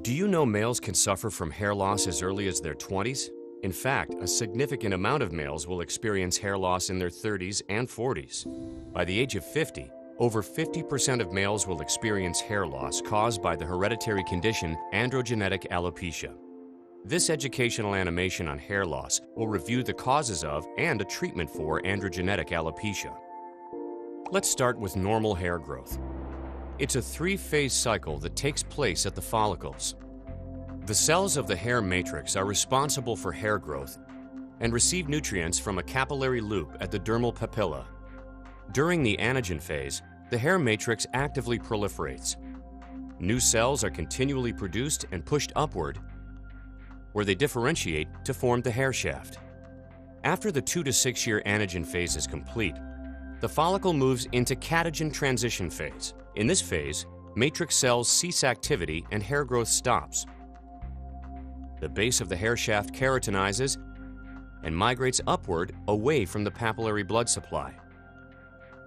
Do you know males can suffer from hair loss as early as their 20s? In fact, a significant amount of males will experience hair loss in their 30s and 40s. By the age of 50, over 50% of males will experience hair loss caused by the hereditary condition androgenic alopecia. This educational animation on hair loss will review the causes of and a treatment for androgenic alopecia. Let's start with normal hair growth. It's a three-phase cycle that takes place at the follicles. The cells of the hair matrix are responsible for hair growth and receive nutrients from a capillary loop at the dermal papilla. During the anagen phase, the hair matrix actively proliferates. New cells are continually produced and pushed upward, where they differentiate to form the hair shaft. After the 2 to 6 year anagen phase is complete, the follicle moves into catagen transition phase. In this phase, matrix cells cease activity and hair growth stops. The base of the hair shaft keratinizes and migrates upward away from the papillary blood supply.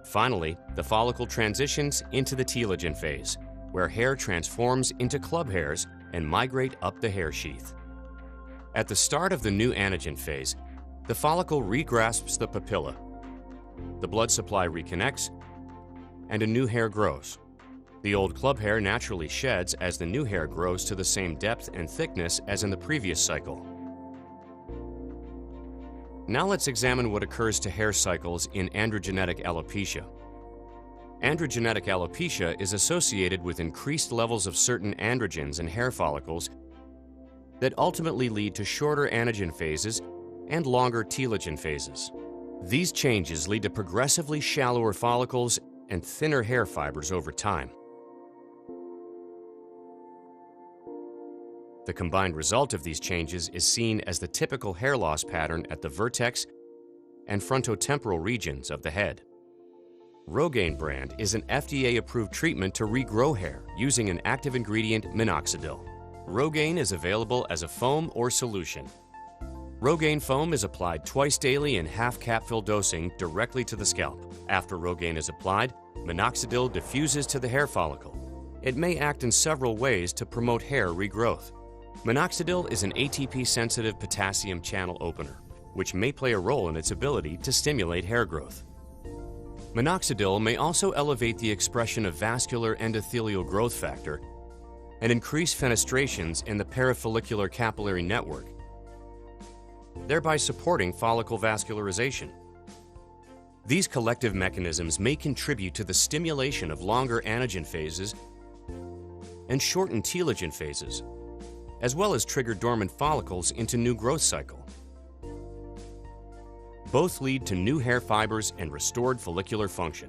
Finally, the follicle transitions into the telogen phase, where hair transforms into club hairs and migrate up the hair sheath. At the start of the new anagen phase, the follicle regrasps the papilla. The blood supply reconnects, and a new hair grows. The old club hair naturally sheds as the new hair grows to the same depth and thickness as in the previous cycle. Now let's examine what occurs to hair cycles in androgenic alopecia. Androgenic alopecia is associated with increased levels of certain androgens in hair follicles that ultimately lead to shorter anagen phases and longer telogen phases. These changes lead to progressively shallower follicles and thinner hair fibers over time. The combined result of these changes is seen as the typical hair loss pattern at the vertex and frontotemporal regions of the head. Rogaine brand is an FDA-approved treatment to regrow hair using an active ingredient minoxidil. Rogaine is available as a foam or solution. Rogaine foam is applied twice daily in half-capsule dosing directly to the scalp. After Rogaine is applied, minoxidil diffuses to the hair follicle. It may act in several ways to promote hair regrowth. Minoxidil is an ATP-sensitive potassium channel opener, which may play a role in its ability to stimulate hair growth. Minoxidil may also elevate the expression of vascular endothelial growth factor and increase fenestrations in the perifollicular capillary network, thereby supporting follicle vascularization. These collective mechanisms may contribute to the stimulation of longer anagen phases and shortened telogen phases, as well as trigger dormant follicles into new growth cycle. Both lead to new hair fibers and restored follicular function.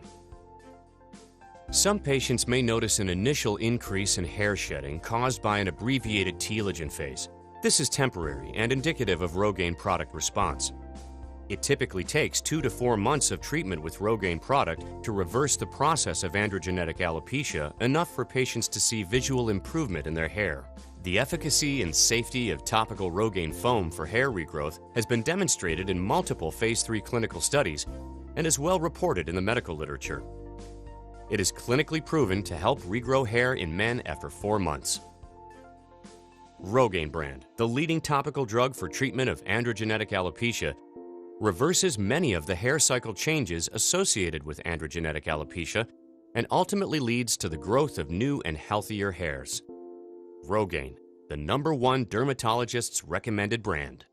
Some patients may notice an initial increase in hair shedding caused by an abbreviated telogen phase. This is temporary and indicative of Rogaine product response. It typically takes 2 to 4 months of treatment with Rogaine product to reverse the process of androgenic alopecia, enough for patients to see visual improvement in their hair. The efficacy and safety of topical Rogaine foam for hair regrowth has been demonstrated in multiple Phase 3 clinical studies and is well reported in the medical literature. It is clinically proven to help regrow hair in men after 4 months. Rogaine brand, the leading topical drug for treatment of androgenic alopecia, reverses many of the hair cycle changes associated with androgenic alopecia and ultimately leads to the growth of new and healthier hairs. Rogaine, the #1 dermatologist's recommended brand.